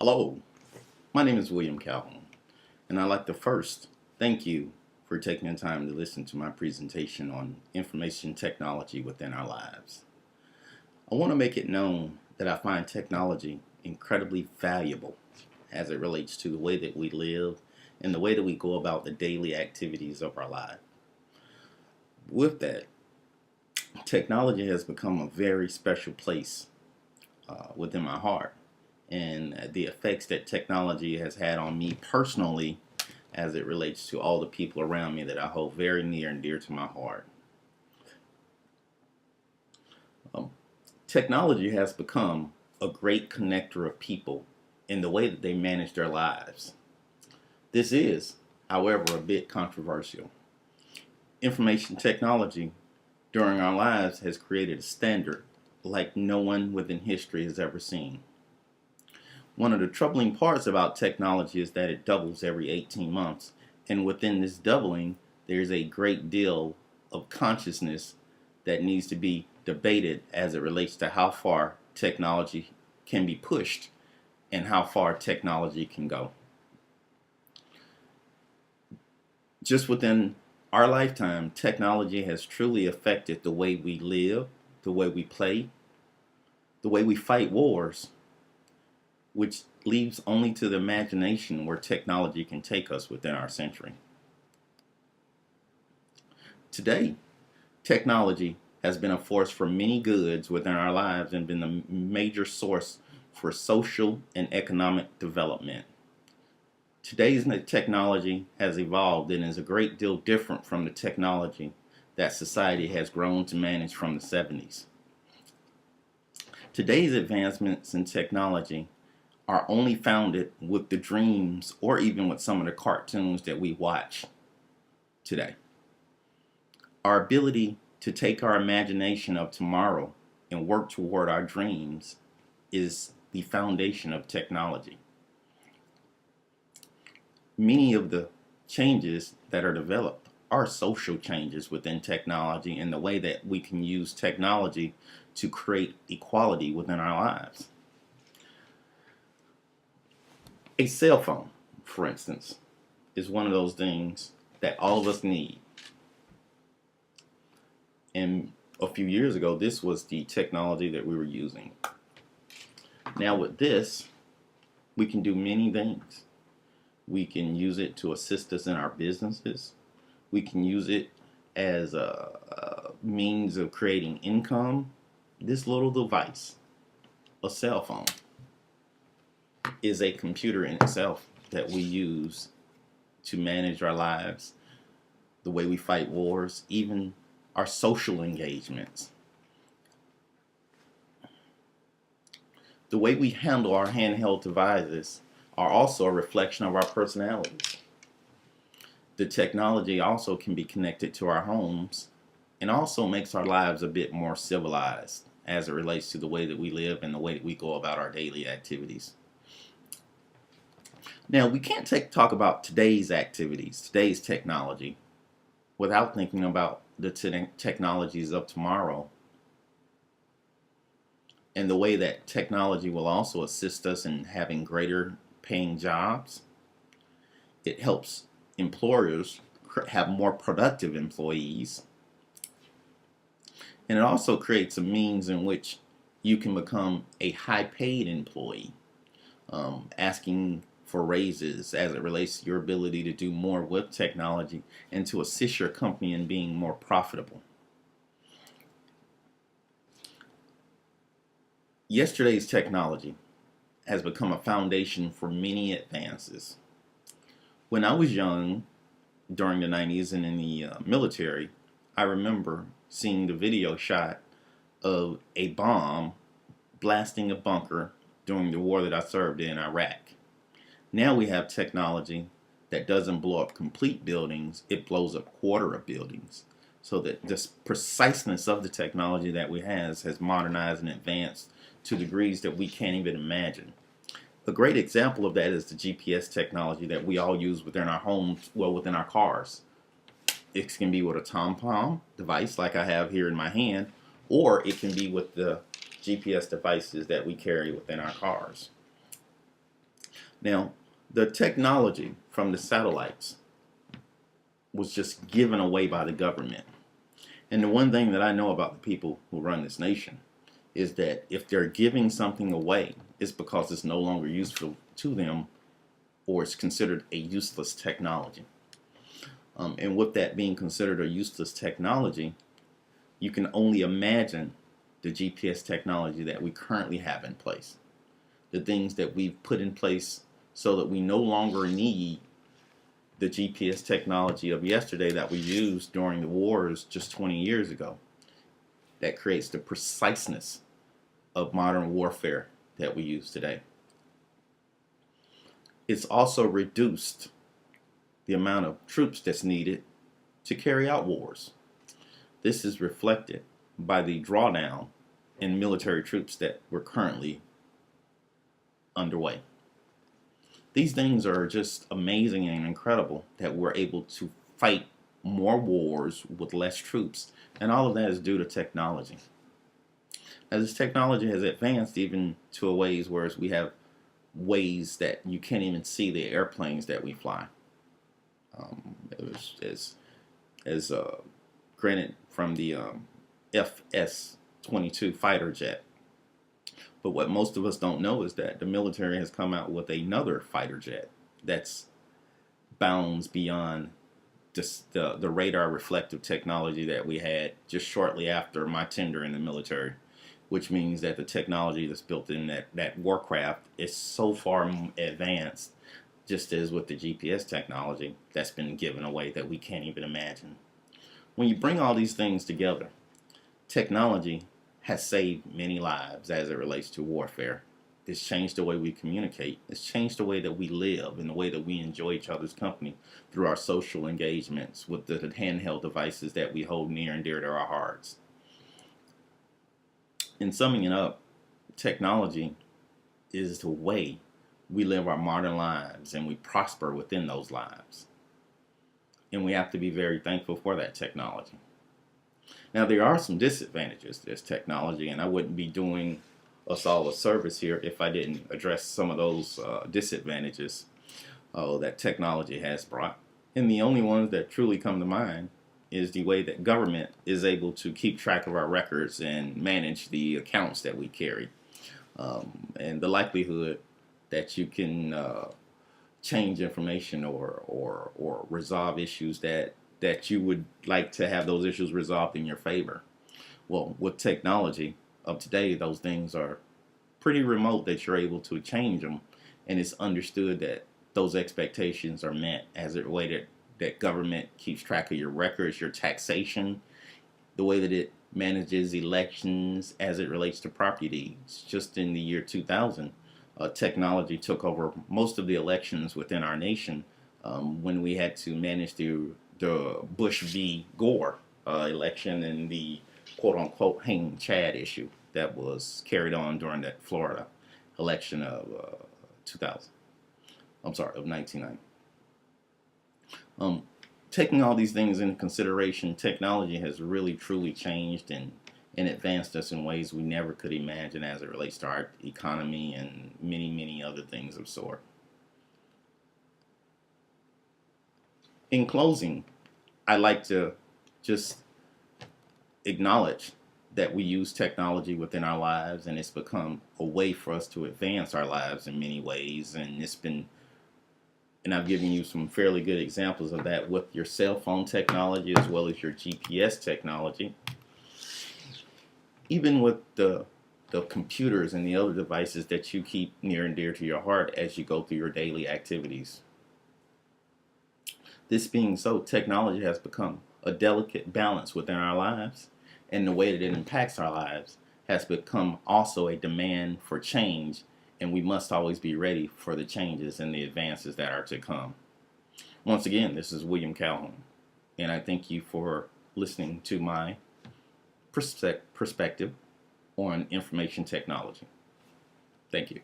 Hello, my name is William Calhoun, and I'd like to first thank you for taking the time to listen to my presentation on information technology within our lives. I want to make it known that I find technology incredibly valuable as it relates to the way that we live and the way that we go about the daily activities of our life. With that, technology has become a very special place within my heart, and the effects that technology has had on me personally as it relates to all the people around me that I hold very near and dear to my heart. Um, Technology has become a great connector of people in the way that they manage their lives. This is, however, a bit controversial. Information technology during our lives has created a standard like no one within history has ever seen. One of the troubling parts about technology is that it doubles every 18 months, and within this doubling, there's a great deal of consciousness that needs to be debated as it relates to how far technology can be pushed and how far technology can go. Just within our lifetime, technology has truly affected the way we live, the way we play, the way we fight wars, which leaves only to the imagination where technology can take us within our century. Today, technology has been a force for many goods within our lives and been the major source for social and economic development. Today's technology has evolved and is a great deal different from the technology that society has grown to manage from the 70s. Today's advancements in technology are only founded with the dreams or even with some of the cartoons that we watch today. Our ability to take our imagination of tomorrow and work toward our dreams is the foundation of technology. Many of the changes that are developed are social changes within technology and the way that we can use technology to create equality within our lives. A cell phone, for instance, is one of those things that all of us need. And a few years ago, this was the technology that we were using. Now with this, we can do many things. We can use it to assist us in our businesses. We can use it as a means of creating income. This little device, a cell phone, is a computer in itself that we use to manage our lives, the way we fight wars, even our social engagements. The way we handle our handheld devices are also a reflection of our personalities. The technology also can be connected to our homes and also makes our lives a bit more civilized as it relates to the way that we live and the way that we go about our daily activities. Now, we can't talk about today's activities, today's technology, without thinking about the technologies of tomorrow and the way that technology will also assist us in having greater paying jobs. It helps employers have more productive employees. And it also creates a means in which you can become a high paid employee, asking for raises as it relates to your ability to do more with technology and to assist your company in being more profitable. Yesterday's technology has become a foundation for many advances. When I was young, during the 90s and in the military, I remember seeing the video shot of a bomb blasting a bunker during the war that I served in Iraq. Now we have technology that doesn't blow up complete buildings, it blows up quarter of buildings. So that the preciseness of the technology that we have has modernized and advanced to degrees that we can't even imagine. A great example of that is the GPS technology that we all use within our homes, well, within our cars. It can be with a TomTom device like I have here in my hand, or it can be with the GPS devices that we carry within our cars. Now, the technology from the satellites was just given away by the government. And the one thing that I know about the people who run this nation is that if they're giving something away, it's because it's no longer useful to them or it's considered a useless technology. And with that being considered a useless technology, you can only imagine the GPS technology that we currently have in place. The things that we've put in place so that we no longer need the GPS technology of yesterday that we used during the wars just 20 years ago. That creates the preciseness of modern warfare that we use today. It's also reduced the amount of troops that's needed to carry out wars. This is reflected by the drawdown in military troops that were currently underway. These things are just amazing and incredible that we're able to fight more wars with less troops, and all of that is due to technology. As this technology has advanced even to a ways where we have ways that you can't even see the airplanes that we fly. It was as granted from the FS-22 fighter jet. But what most of us don't know is that the military has come out with another fighter jet that's bounds beyond just the radar reflective technology that we had just shortly after my tender in the military, which means that the technology that's built in that warcraft is so far advanced, just as with the GPS technology that's been given away, that we can't even imagine. When you bring all these things together, technology has saved many lives as it relates to warfare. It's changed the way we communicate. It's changed the way that we live and the way that we enjoy each other's company through our social engagements with the handheld devices that we hold near and dear to our hearts. In summing it up, technology is the way we live our modern lives and we prosper within those lives. And we have to be very thankful for that technology. Now, there are some disadvantages to this technology, and I wouldn't be doing us all a service here if I didn't address some of those disadvantages that technology has brought. And the only ones that truly come to mind is the way that government is able to keep track of our records and manage the accounts that we carry. And the likelihood that you can change information or resolve issues that you would like to have those issues resolved in your favor. Well, with technology of today, those things are pretty remote that you're able to change them, and it's understood that those expectations are met as it related that government keeps track of your records, your taxation, the way that it manages elections as it relates to property deeds. Just in the year 2000, technology took over most of the elections within our nation when we had to manage the Bush v. Gore election and the quote-unquote hang Chad issue that was carried on during that Florida election of 1990. Taking all these things into consideration, technology has really truly changed and advanced us in ways we never could imagine as it relates to our economy and many, many other things of sort. In closing, I'd like to just acknowledge that we use technology within our lives, and it's become a way for us to advance our lives in many ways. And I've given you some fairly good examples of that with your cell phone technology as well as your GPS technology. Even with the computers and the other devices that you keep near and dear to your heart as you go through your daily activities. This being so, technology has become a delicate balance within our lives, and the way that it impacts our lives has become also a demand for change, and we must always be ready for the changes and the advances that are to come. Once again, this is William Calhoun, and I thank you for listening to my perspective on information technology. Thank you.